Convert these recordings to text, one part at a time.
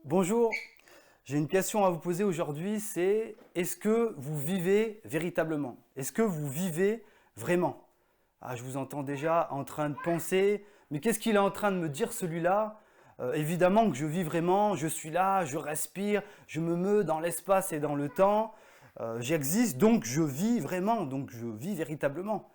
Bonjour, j'ai une question à vous poser aujourd'hui, c'est est-ce que vous vivez véritablement? Est-ce que vous vivez vraiment? Je vous entends déjà en train de penser, mais qu'est-ce qu'il est en train de me dire celui-là? Évidemment que je vis vraiment, je suis là, je respire, je me meus dans l'espace et dans le temps, j'existe, donc je vis vraiment, donc je vis véritablement.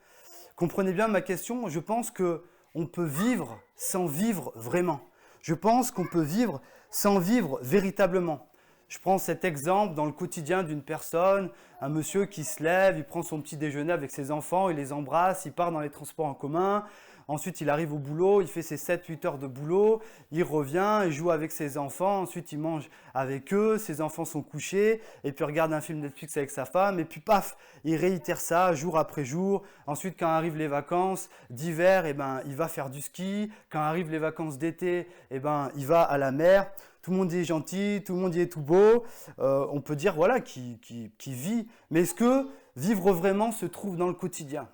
Comprenez bien ma question, je pense que on peut vivre sans vivre vraiment. Je pense qu'on peut vivre sans vivre véritablement. Je prends cet exemple dans le quotidien d'une personne, un monsieur qui se lève, il prend son petit déjeuner avec ses enfants, il les embrasse, il part dans les transports en commun, ensuite il arrive au boulot, il fait ses 7-8 heures de boulot, il revient, il joue avec ses enfants, ensuite il mange avec eux, ses enfants sont couchés, et puis il regarde un film Netflix avec sa femme, et puis paf, il réitère ça jour après jour. Ensuite, quand arrivent les vacances d'hiver, il va faire du ski. Quand arrivent les vacances d'été, il va à la mer. Tout le monde y est gentil, tout le monde y est tout beau. On peut dire voilà, qui vit. Mais est-ce que vivre vraiment se trouve dans le quotidien?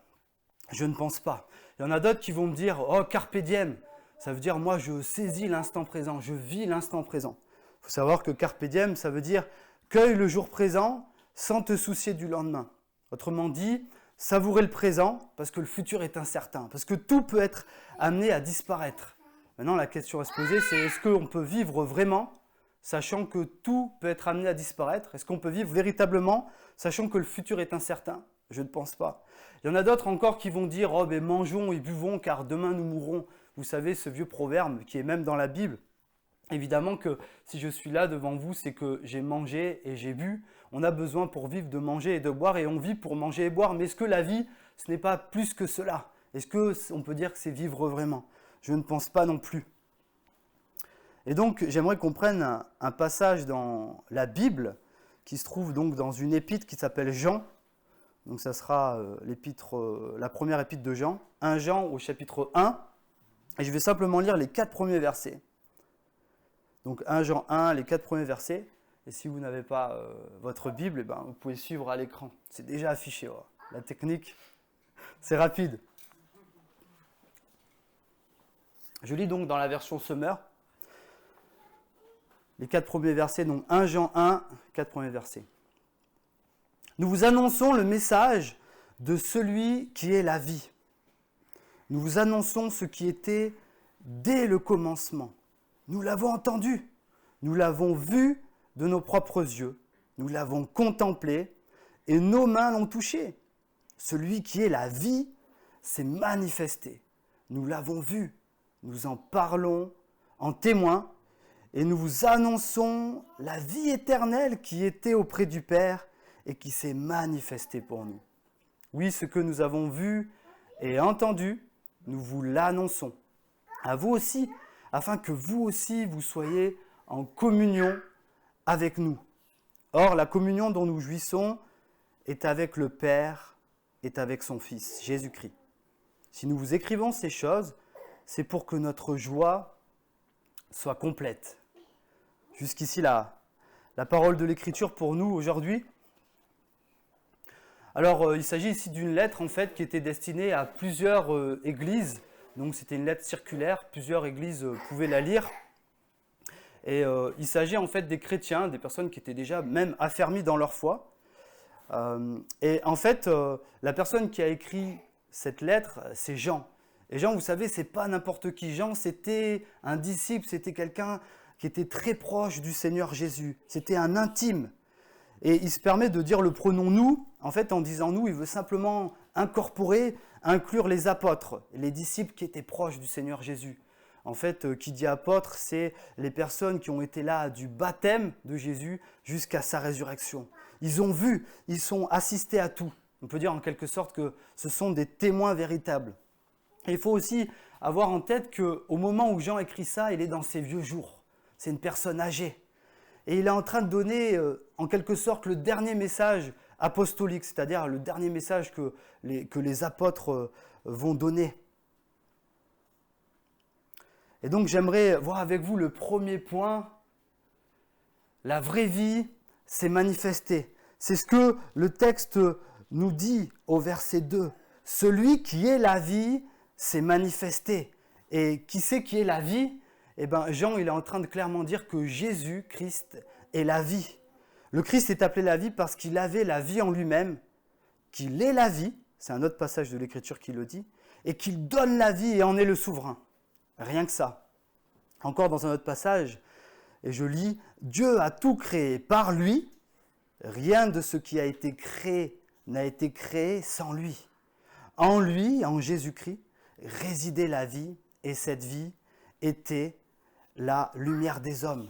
Je ne pense pas. Il y en a d'autres qui vont me dire oh carpe diem. Ça veut dire moi je saisis l'instant présent, je vis l'instant présent. Il faut savoir que carpe diem, ça veut dire cueille le jour présent sans te soucier du lendemain. Autrement dit, savourer le présent parce que le futur est incertain, parce que tout peut être amené à disparaître. Maintenant, la question à se poser, c'est est-ce qu'on peut vivre vraiment, sachant que tout peut être amené à disparaître? Est-ce qu'on peut vivre véritablement, sachant que le futur est incertain? Je ne pense pas. Il y en a d'autres encore qui vont dire « Oh, ben mangeons et buvons, car demain nous mourrons ». Vous savez, ce vieux proverbe qui est même dans la Bible. Évidemment que si je suis là devant vous, c'est que j'ai mangé et j'ai bu. On a besoin pour vivre de manger et de boire et on vit pour manger et boire. Mais est-ce que la vie, ce n'est pas plus que cela? Est-ce qu'on peut dire que c'est vivre vraiment? Je ne pense pas non plus. Et donc, j'aimerais qu'on prenne un passage dans la Bible qui se trouve donc dans une épître qui s'appelle Jean. Donc, ça sera la première épître de Jean, 1 Jean au chapitre 1. Et je vais simplement lire les 4 premiers versets. Donc 1 Jean 1, les 4 premiers versets. Et si vous n'avez pas votre Bible, vous pouvez suivre à l'écran. C'est déjà affiché. Ouais. La technique, c'est rapide. Je lis donc dans la version Summer. Les 4 premiers versets, donc 1 Jean 1, 4 premiers versets. Nous vous annonçons le message de celui qui est la vie. Nous vous annonçons ce qui était dès le commencement. Nous l'avons entendu, nous l'avons vu de nos propres yeux, nous l'avons contemplé et nos mains l'ont touché. Celui qui est la vie s'est manifesté. Nous l'avons vu, nous en parlons en témoin et nous vous annonçons la vie éternelle qui était auprès du Père et qui s'est manifestée pour nous. Oui, ce que nous avons vu et entendu, nous vous l'annonçons. À vous aussi, afin que vous aussi, vous soyez en communion avec nous. Or, la communion dont nous jouissons est avec le Père, est avec son Fils, Jésus-Christ. Si nous vous écrivons ces choses, c'est pour que notre joie soit complète. Jusqu'ici, la parole de l'Écriture pour nous aujourd'hui. Alors, il s'agit ici d'une lettre, en fait, qui était destinée à plusieurs églises. Donc c'était une lettre circulaire, plusieurs églises pouvaient la lire. Et il s'agit en fait des chrétiens, des personnes qui étaient déjà même affermies dans leur foi. Et en fait, la personne qui a écrit cette lettre, c'est Jean. Et Jean, vous savez, c'est pas n'importe qui. Jean, c'était un disciple, c'était quelqu'un qui était très proche du Seigneur Jésus. C'était un intime. Et il se permet de dire le pronom « nous ». En fait, en disant « nous », il veut simplement incorporer, inclure les apôtres, les disciples qui étaient proches du Seigneur Jésus. En fait, qui dit apôtre, c'est les personnes qui ont été là du baptême de Jésus jusqu'à sa résurrection. Ils ont vu, ils sont assistés à tout. On peut dire en quelque sorte que ce sont des témoins véritables. Et il faut aussi avoir en tête qu'au moment où Jean écrit ça, il est dans ses vieux jours. C'est une personne âgée. Et il est en train de donner, en quelque sorte, le dernier message apostolique, c'est-à-dire le dernier message que les apôtres vont donner. Et donc, j'aimerais voir avec vous le premier point. La vraie vie s'est manifestée. C'est ce que le texte nous dit au verset 2. Celui qui est la vie s'est manifesté. Et qui c'est qui est la vie? eh ben, Jean il est en train de clairement dire que Jésus-Christ est la vie. Le Christ est appelé la vie parce qu'il avait la vie en lui-même, qu'il est la vie, c'est un autre passage de l'Écriture qui le dit, et qu'il donne la vie et en est le souverain. Rien que ça. Encore dans un autre passage, et je lis, « Dieu a tout créé par lui, rien de ce qui a été créé n'a été créé sans lui. En lui, en Jésus-Christ, résidait la vie, et cette vie était la lumière des hommes. »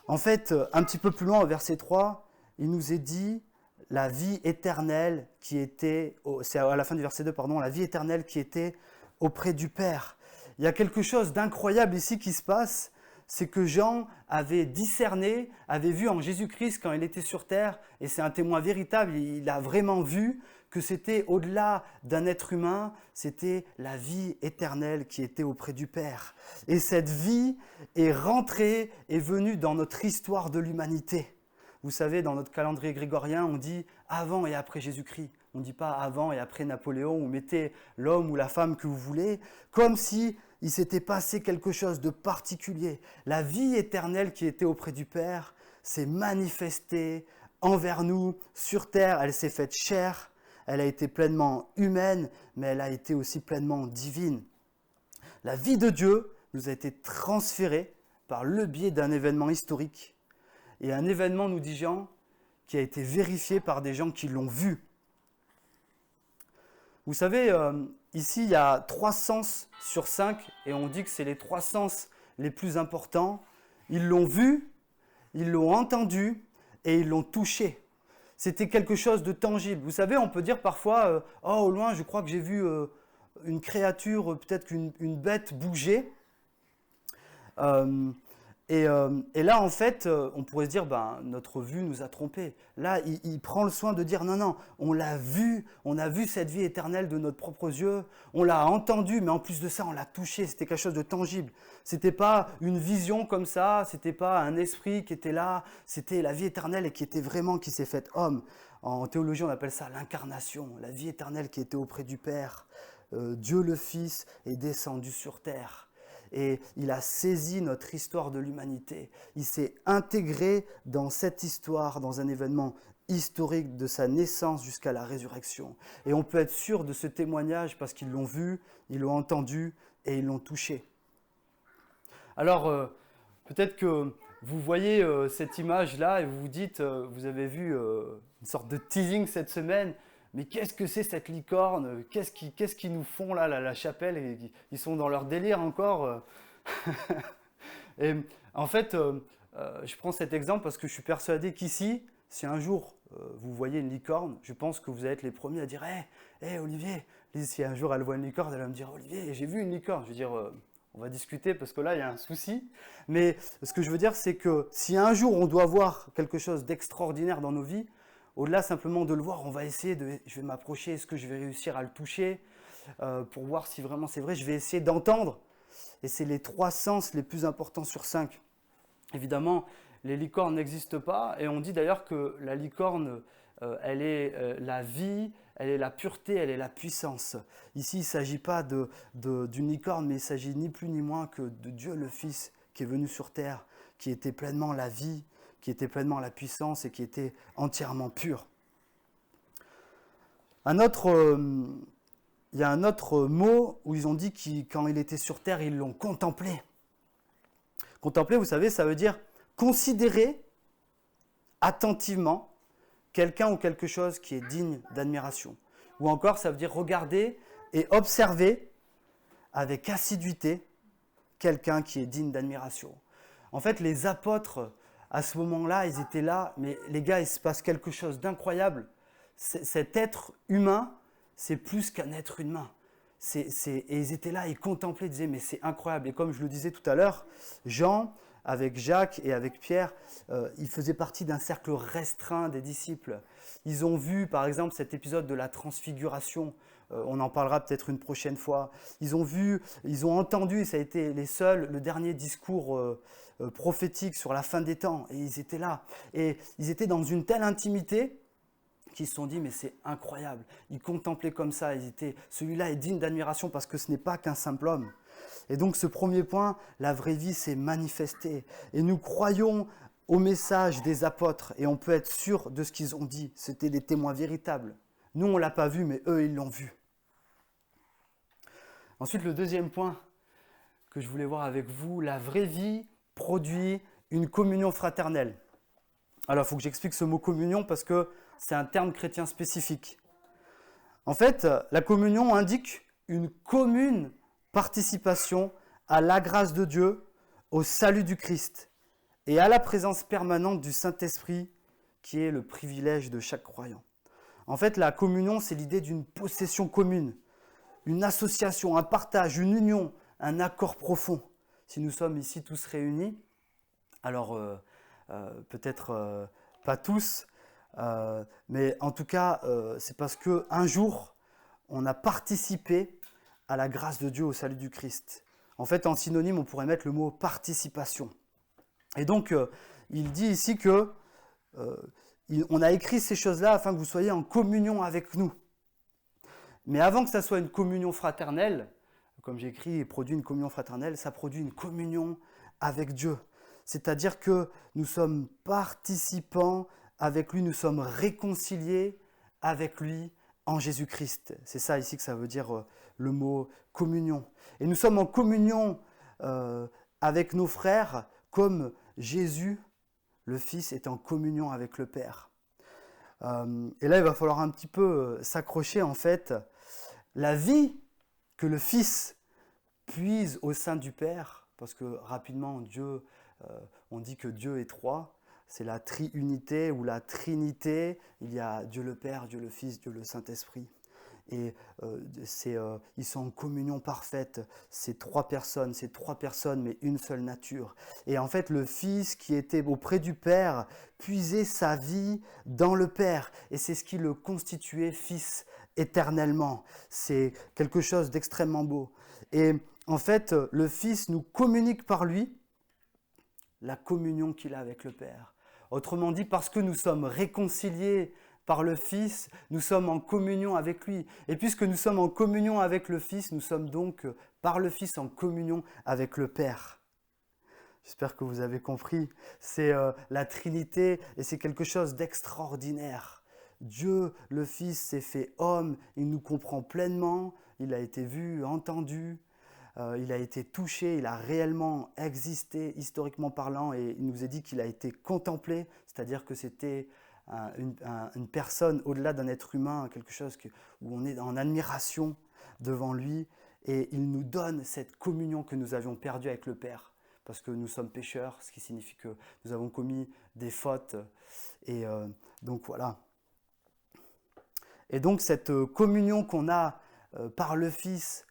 En fait, un petit peu plus loin, au verset 3, il nous est dit la vie éternelle qui était, c'est à la fin du verset 2, pardon, la vie éternelle qui était auprès du Père. Il y a quelque chose d'incroyable ici qui se passe, c'est que Jean avait discerné, avait vu en Jésus-Christ quand il était sur terre, et c'est un témoin véritable, il a vraiment vu que c'était au-delà d'un être humain, c'était la vie éternelle qui était auprès du Père. Et cette vie est rentrée, est venue dans notre histoire de l'humanité. Vous savez, dans notre calendrier grégorien, on dit avant et après Jésus-Christ. On ne dit pas avant et après Napoléon, ou mettez l'homme ou la femme que vous voulez, comme si il s'était passé quelque chose de particulier. La vie éternelle qui était auprès du Père s'est manifestée envers nous sur terre, elle s'est faite chair, elle a été pleinement humaine, mais elle a été aussi pleinement divine. La vie de Dieu nous a été transférée par le biais d'un événement historique. Et un événement, nous dit Jean, qui a été vérifié par des gens qui l'ont vu. Vous savez, ici, il y a 3 sens sur 5, et on dit que c'est les 3 sens les plus importants. Ils l'ont vu, ils l'ont entendu, et ils l'ont touché. C'était quelque chose de tangible. Vous savez, on peut dire parfois, oh, au loin, je crois que j'ai vu une créature, peut-être une bête bouger. Et là, en fait, on pourrait se dire, notre vue nous a trompés. Là, il prend le soin de dire, non, on l'a vu, on a vu cette vie éternelle de notre propres yeux, on l'a entendu, mais en plus de ça, on l'a touché, c'était quelque chose de tangible. C'était pas une vision comme ça, c'était pas un esprit qui était là, c'était la vie éternelle et qui était vraiment, qui s'est faite homme. En théologie, on appelle ça l'incarnation, la vie éternelle qui était auprès du Père. Dieu le Fils est descendu sur terre. Et il a saisi notre histoire de l'humanité. Il s'est intégré dans cette histoire, dans un événement historique de sa naissance jusqu'à la résurrection. Et on peut être sûr de ce témoignage parce qu'ils l'ont vu, ils l'ont entendu et ils l'ont touché. Alors, peut-être que vous voyez cette image-là et vous vous dites, vous avez vu une sorte de teasing cette semaine, mais qu'est-ce que c'est cette licorne? Qu'est-ce qu'ils nous font là, la chapelle? Et ils sont dans leur délire encore. Et en fait, je prends cet exemple parce que je suis persuadé qu'ici, si un jour vous voyez une licorne, je pense que vous allez être les premiers à dire hey, Olivier, si un jour elle voit une licorne, elle va me dire Olivier, j'ai vu une licorne. Je veux dire, on va discuter parce que là, il y a un souci. Mais ce que je veux dire, c'est que si un jour on doit voir quelque chose d'extraordinaire dans nos vies, au-delà simplement de le voir, on va essayer je vais m'approcher, est-ce que je vais réussir à le toucher pour voir si vraiment c'est vrai, je vais essayer d'entendre. Et c'est les 3 sens les plus importants sur 5. Évidemment, les licornes n'existent pas, et on dit d'ailleurs que la licorne, elle est la vie, elle est la pureté, elle est la puissance. Ici, il ne s'agit pas d'une licorne, mais il s'agit ni plus ni moins que de Dieu le Fils qui est venu sur terre, qui était pleinement la vie, qui était pleinement la puissance et qui était entièrement pur. Il y a un autre mot où ils ont dit que quand il était sur terre, ils l'ont contemplé. Contempler, vous savez, ça veut dire considérer attentivement quelqu'un ou quelque chose qui est digne d'admiration. Ou encore, ça veut dire regarder et observer avec assiduité quelqu'un qui est digne d'admiration. En fait, les apôtres, à ce moment-là, ils étaient là, mais les gars, il se passe quelque chose d'incroyable. Cet être humain, c'est plus qu'un être humain. Et ils étaient là, ils contemplaient, ils disaient, mais c'est incroyable. Et comme je le disais tout à l'heure, Jean, avec Jacques et avec Pierre, ils faisaient partie d'un cercle restreint des disciples. Ils ont vu, par exemple, cet épisode de la transfiguration. On en parlera peut-être une prochaine fois. Ils ont vu, ils ont entendu, et ça a été le dernier discours prophétique sur la fin des temps. Et ils étaient là. Et ils étaient dans une telle intimité qu'ils se sont dit, mais c'est incroyable. Ils contemplaient comme ça. Celui-là est digne d'admiration parce que ce n'est pas qu'un simple homme. Et donc ce premier point, la vraie vie s'est manifestée. Et nous croyons au message des apôtres et on peut être sûr de ce qu'ils ont dit. C'était des témoins véritables. Nous, on ne l'a pas vu, mais eux, ils l'ont vu. Ensuite, le deuxième point que je voulais voir avec vous, la vraie vie produit une communion fraternelle. Alors, il faut que j'explique ce mot communion parce que c'est un terme chrétien spécifique. En fait, la communion indique une commune participation à la grâce de Dieu, au salut du Christ et à la présence permanente du Saint-Esprit qui est le privilège de chaque croyant. En fait, la communion, c'est l'idée d'une possession commune, une association, un partage, une union, un accord profond. Si nous sommes ici tous réunis, alors peut-être pas tous, mais en tout cas, c'est parce qu'un jour, on a participé à la grâce de Dieu, au salut du Christ. En fait, en synonyme, on pourrait mettre le mot participation. Et donc, il dit ici que on a écrit ces choses-là afin que vous soyez en communion avec nous. Mais avant que ça soit une communion fraternelle, comme j'ai écrit, et produit une communion fraternelle, ça produit une communion avec Dieu. C'est-à-dire que nous sommes participants avec lui, nous sommes réconciliés avec lui en Jésus-Christ. C'est ça ici que ça veut dire le mot communion. Et nous sommes en communion avec nos frères comme Jésus, le Fils, est en communion avec le Père. Et là, il va falloir un petit peu s'accrocher en fait. La vie que le Fils puise au sein du Père, parce que rapidement, on dit que Dieu est trois, c'est la triunité ou la trinité. Il y a Dieu le Père, Dieu le Fils, Dieu le Saint-Esprit. Et ils sont en communion parfaite, ces trois personnes mais une seule nature. Et en fait, le Fils qui était auprès du Père puisait sa vie dans le Père. Et c'est ce qui le constituait Fils éternellement. C'est quelque chose d'extrêmement beau. Et en fait, le Fils nous communique par lui la communion qu'il a avec le Père. Autrement dit, parce que nous sommes réconciliés par le Fils, nous sommes en communion avec lui. Et puisque nous sommes en communion avec le Fils, nous sommes donc par le Fils en communion avec le Père. J'espère que vous avez compris. C'est la Trinité et c'est quelque chose d'extraordinaire. Dieu, le Fils, s'est fait homme, il nous comprend pleinement, il a été vu, entendu, il a été touché, il a réellement existé historiquement parlant et il nous est dit qu'il a été contemplé, c'est-à-dire que c'était une personne au-delà d'un être humain, quelque chose où on est en admiration devant lui et il nous donne cette communion que nous avions perdue avec le Père parce que nous sommes pécheurs, ce qui signifie que nous avons commis des fautes et donc voilà. Et donc cette communion qu'on a par le Fils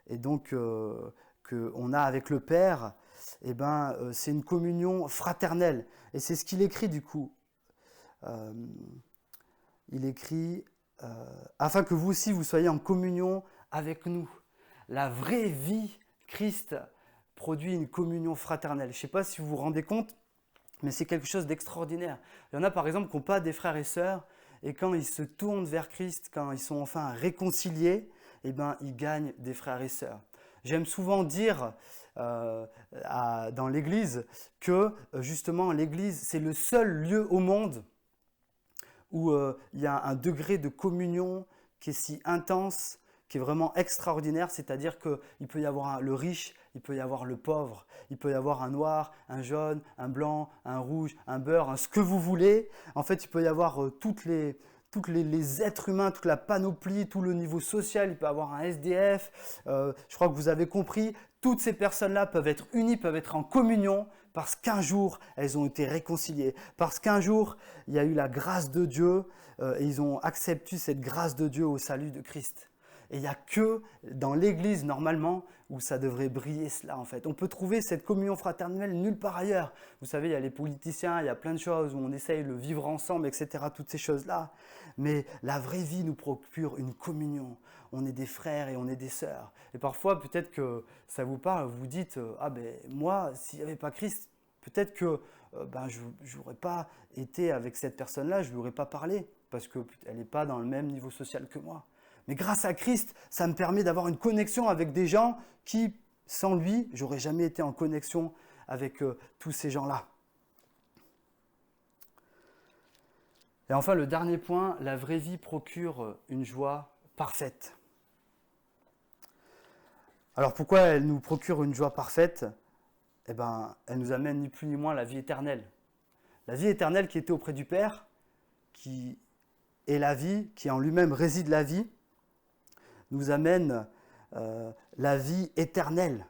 et donc qu'on a avec le Père, eh ben, c'est une communion fraternelle et c'est ce qu'il écrit du coup. Il écrit afin que vous aussi vous soyez en communion avec nous. La vraie vie, Christ produit une communion fraternelle. Je ne sais pas si vous vous rendez compte, mais c'est quelque chose d'extraordinaire. Il y en a par exemple qui n'ont pas des frères et sœurs, et quand ils se tournent vers Christ, quand ils sont enfin réconciliés, eh ben, ils gagnent des frères et sœurs. J'aime souvent dire dans l'Église que justement l'Église, c'est le seul lieu au monde où il y a un degré de communion qui est si intense, qui est vraiment extraordinaire, c'est-à-dire qu'il peut y avoir le riche, il peut y avoir le pauvre, il peut y avoir un noir, un jaune, un blanc, un rouge, un beurre, ce que vous voulez. En fait, il peut y avoir tous les êtres humains, toute la panoplie, tout le niveau social, il peut y avoir un SDF, je crois que vous avez compris, toutes ces personnes-là peuvent être unies, peuvent être en communion, parce qu'un jour, elles ont été réconciliées, parce qu'un jour, il y a eu la grâce de Dieu, et ils ont accepté cette grâce de Dieu au salut de Christ. Et il n'y a que dans l'Église, normalement, où ça devrait briller cela, en fait. On peut trouver cette communion fraternelle nulle part ailleurs. Vous savez, il y a les politiciens, il y a plein de choses où on essaye de vivre ensemble, etc., toutes ces choses-là. Mais la vraie vie nous procure une communion. On est des frères et on est des sœurs. Et parfois, peut-être que ça vous parle, vous vous dites « Ah ben, moi, s'il n'y avait pas Christ, peut-être que je n'aurais pas été avec cette personne-là, je ne lui aurais pas parlé, parce qu'elle n'est pas dans le même niveau social que moi. » Mais grâce à Christ, ça me permet d'avoir une connexion avec des gens qui, sans lui, j'aurais jamais été en connexion avec tous ces gens-là. Et enfin, le dernier point, la vraie vie procure une joie parfaite. Alors pourquoi elle nous procure une joie parfaite ? Eh bien, elle nous amène ni plus ni moins à la vie éternelle. La vie éternelle qui était auprès du Père, qui est la vie, qui en lui-même réside la vie, nous amène la vie éternelle.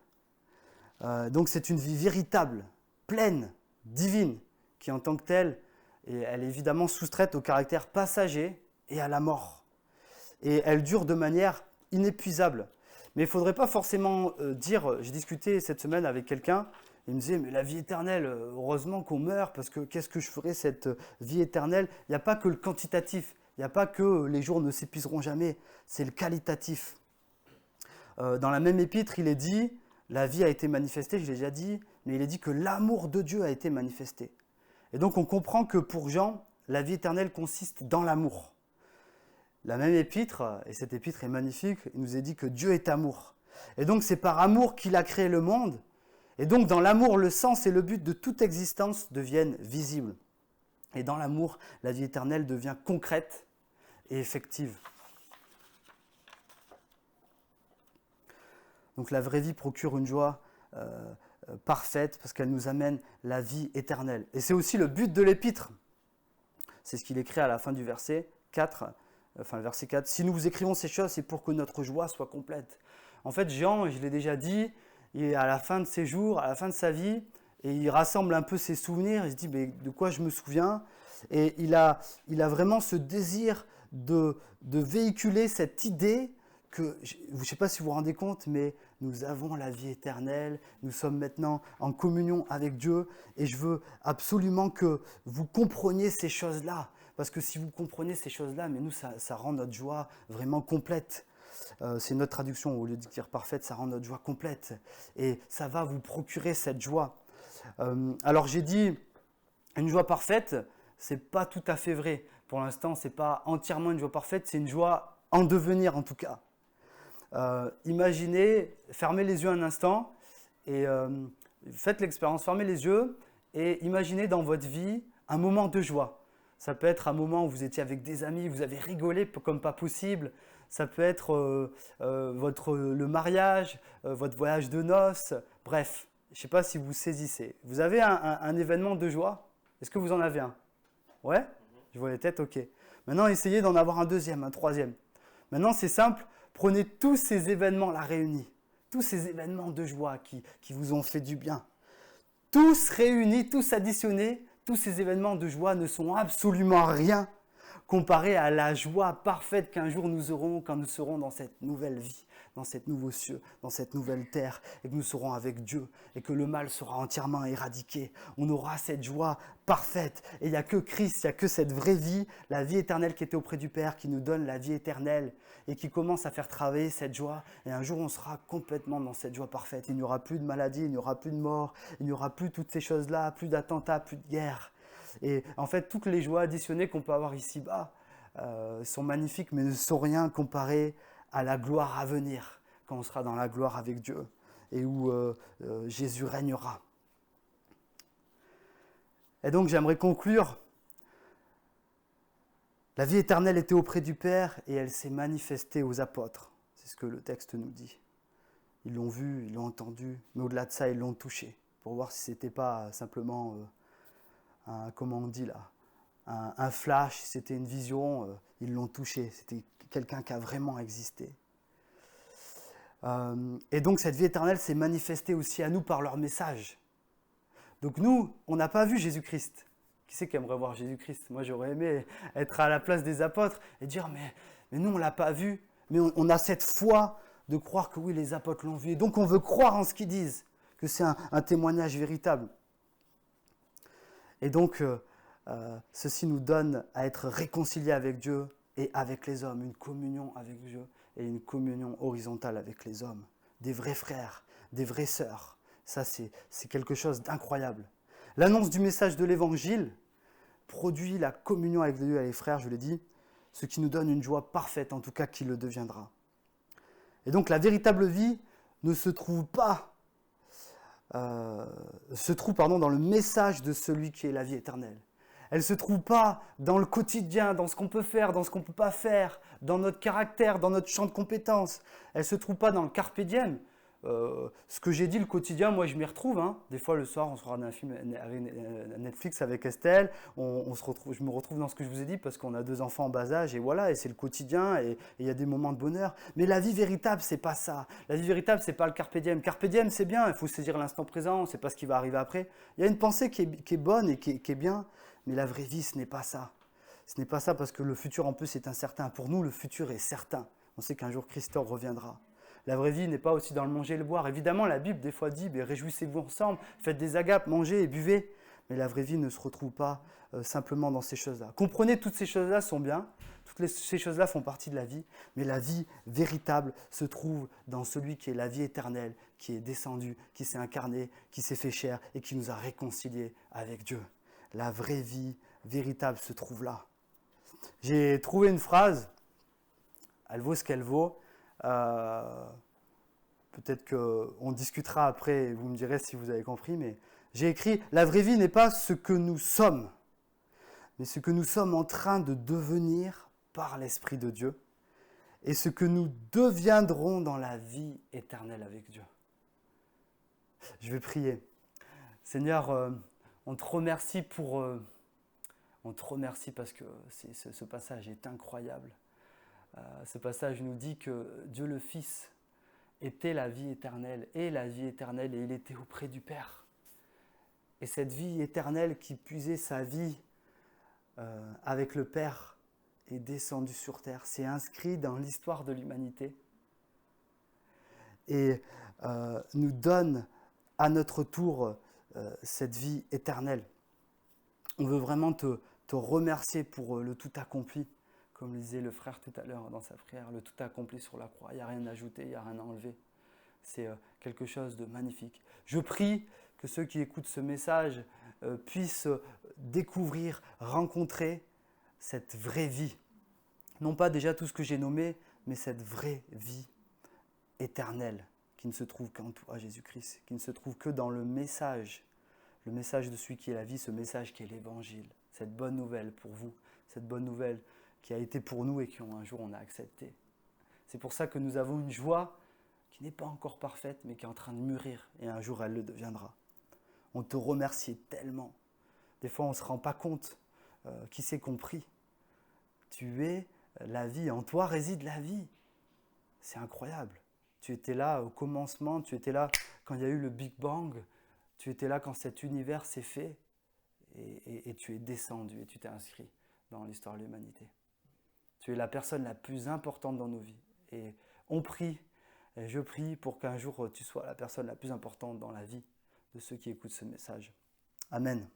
Donc c'est une vie véritable, pleine, divine, qui en tant que telle, et elle est évidemment soustraite au caractère passager et à la mort. Et elle dure de manière inépuisable. Mais il ne faudrait pas forcément dire, j'ai discuté cette semaine avec quelqu'un, il me disait, mais la vie éternelle, heureusement qu'on meurt, parce que qu'est-ce que je ferais cette vie éternelle ? Il n'y a pas que le quantitatif, il n'y a pas que les jours ne s'épuiseront jamais, c'est le qualitatif. Dans la même épître, il est dit, la vie a été manifestée, je l'ai déjà dit, mais il est dit que l'amour de Dieu a été manifesté. Et donc on comprend que pour Jean, la vie éternelle consiste dans l'amour. La même épître, et cette épître est magnifique, il nous est dit que Dieu est amour. Et donc c'est par amour qu'il a créé le monde. Et donc dans l'amour, le sens et le but de toute existence deviennent visibles. Et dans l'amour, la vie éternelle devient concrète et effective. Donc la vraie vie procure une joie parfaite parce qu'elle nous amène la vie éternelle. Et c'est aussi le but de l'épître. C'est ce qu'il écrit à la fin du verset 4. Enfin, le verset 4, « Si nous vous écrivons ces choses, c'est pour que notre joie soit complète. » En fait, Jean, je l'ai déjà dit, il est à la fin de ses jours, à la fin de sa vie, et il rassemble un peu ses souvenirs, il se dit, mais de quoi je me souviens ? Et il a vraiment ce désir de véhiculer cette idée que, je ne sais pas si vous vous rendez compte, mais nous avons la vie éternelle, nous sommes maintenant en communion avec Dieu, et je veux absolument que vous compreniez ces choses-là. Parce que si vous comprenez ces choses-là, mais nous, ça rend notre joie vraiment complète. C'est notre traduction, au lieu de dire parfaite, ça rend notre joie complète. Et ça va vous procurer cette joie. Alors j'ai dit, une joie parfaite, c'est pas tout à fait vrai. Pour l'instant, c'est pas entièrement une joie parfaite, c'est une joie en devenir en tout cas. Imaginez, fermez les yeux un instant et faites l'expérience, fermez les yeux et imaginez dans votre vie un moment de joie. Ça peut être un moment où vous étiez avec des amis, vous avez rigolé comme pas possible. Ça peut être le mariage, votre voyage de noces. Bref, je ne sais pas si vous saisissez. Vous avez un événement de joie ? Est-ce que vous en avez un ? Ouais ? Je vois les têtes, ok. Maintenant, essayez d'en avoir un deuxième, un troisième. Maintenant, c'est simple. Prenez tous ces événements-là réunis. Tous ces événements de joie qui vous ont fait du bien. Tous réunis, tous additionnés. Tous ces événements de joie ne sont absolument rien comparé à la joie parfaite qu'un jour nous aurons quand nous serons dans cette nouvelle vie, dans cet nouveau cieux, dans cette nouvelle terre, et que nous serons avec Dieu, et que le mal sera entièrement éradiqué. On aura cette joie parfaite, et il n'y a que Christ, il n'y a que cette vraie vie, la vie éternelle qui était auprès du Père, qui nous donne la vie éternelle, et qui commence à faire travailler cette joie, et un jour on sera complètement dans cette joie parfaite. Il n'y aura plus de maladie, il n'y aura plus de mort, il n'y aura plus toutes ces choses-là, plus d'attentats, plus de guerre. Et en fait, toutes les joies additionnées qu'on peut avoir ici-bas sont magnifiques, mais ne sont rien comparées à la gloire à venir, quand on sera dans la gloire avec Dieu et où Jésus régnera. Et donc, j'aimerais conclure. La vie éternelle était auprès du Père et elle s'est manifestée aux apôtres. C'est ce que le texte nous dit. Ils l'ont vu, ils l'ont entendu, mais au-delà de ça, ils l'ont touché pour voir si ce n'était pas simplement... comment on dit là, un flash, c'était une vision, ils l'ont touché, c'était quelqu'un qui a vraiment existé. Et donc cette vie éternelle s'est manifestée aussi à nous par leur message. Donc nous, on n'a pas vu Jésus-Christ. Qui c'est qui aimerait voir Jésus-Christ ? Moi j'aurais aimé être à la place des apôtres et dire mais nous on ne l'a pas vu, mais on a cette foi de croire que oui les apôtres l'ont vu. Et donc on veut croire en ce qu'ils disent, que c'est un témoignage véritable. Et donc, ceci nous donne à être réconciliés avec Dieu et avec les hommes, une communion avec Dieu et une communion horizontale avec les hommes. Des vrais frères, des vraies sœurs. Ça, c'est quelque chose d'incroyable. L'annonce du message de l'Évangile produit la communion avec Dieu et les frères, je l'ai dit. ce qui nous donne une joie parfaite, en tout cas qui le deviendra. Et donc la véritable vie ne se trouve pas, dans le message de celui qui est la vie éternelle. Elle ne se trouve pas dans le quotidien, dans ce qu'on peut faire, dans ce qu'on ne peut pas faire, dans notre caractère, dans notre champ de compétences. Elle ne se trouve pas dans le carpe diem. Ce que j'ai dit, le quotidien, moi je m'y retrouve. Hein. Des fois le soir, on se regarde un film Netflix avec Estelle, je me retrouve dans ce que je vous ai dit parce qu'on a 2 enfants en bas âge et voilà, et c'est le quotidien et il y a des moments de bonheur. Mais la vie véritable, c'est pas ça. La vie véritable, c'est pas le carpe diem. Carpe diem, c'est bien, il faut saisir l'instant présent, on ne sait pas ce qui va arriver après. Il y a une pensée qui est bonne et qui est bien, mais la vraie vie, ce n'est pas ça. Ce n'est pas ça parce que le futur en plus est incertain. Pour nous, le futur est certain. On sait qu'un jour Christophe reviendra. La vraie vie n'est pas aussi dans le manger et le boire. Évidemment, la Bible, des fois, dit « réjouissez-vous ensemble, faites des agapes, mangez et buvez ». Mais la vraie vie ne se retrouve pas simplement dans ces choses-là. Comprenez, toutes ces choses-là sont bien, ces choses-là font partie de la vie, mais la vie véritable se trouve dans celui qui est la vie éternelle, qui est descendu, qui s'est incarné, qui s'est fait chair et qui nous a réconciliés avec Dieu. La vraie vie véritable se trouve là. J'ai trouvé une phrase, elle vaut ce qu'elle vaut. Peut-être qu'on discutera après et vous me direz si vous avez compris, mais j'ai écrit « La vraie vie n'est pas ce que nous sommes, mais ce que nous sommes en train de devenir par l'Esprit de Dieu et ce que nous deviendrons dans la vie éternelle avec Dieu. » Je vais prier. Seigneur, on te remercie parce que ce passage est incroyable. Ce passage nous dit que Dieu le Fils était la vie éternelle, et la vie éternelle, et il était auprès du Père. Et cette vie éternelle qui puisait sa vie avec le Père est descendue sur terre, c'est inscrit dans l'histoire de l'humanité et nous donne à notre tour cette vie éternelle. On veut vraiment te remercier pour le tout accompli. Comme le disait le frère tout à l'heure dans sa prière, le tout accompli sur la croix, il n'y a rien à ajouter, il n'y a rien à enlever. C'est quelque chose de magnifique. Je prie que ceux qui écoutent ce message puissent découvrir, rencontrer cette vraie vie. Non pas déjà tout ce que j'ai nommé, mais cette vraie vie éternelle qui ne se trouve qu'en toi, Jésus-Christ, qui ne se trouve que dans le message de celui qui est la vie, ce message qui est l'Évangile, cette bonne nouvelle pour vous, cette bonne nouvelle qui a été pour nous et qu'un jour on a accepté. C'est pour ça que nous avons une joie qui n'est pas encore parfaite, mais qui est en train de mûrir, et un jour elle le deviendra. On te remercie tellement. Des fois on ne se rend pas compte qui s'est compris. Tu es la vie, en toi réside la vie. C'est incroyable. Tu étais là au commencement, tu étais là quand il y a eu le Big Bang, tu étais là quand cet univers s'est fait, et tu es descendu et tu t'es inscrit dans l'histoire de l'humanité. Tu es la personne la plus importante dans nos vies. Et on prie, et je prie pour qu'un jour tu sois la personne la plus importante dans la vie de ceux qui écoutent ce message. Amen.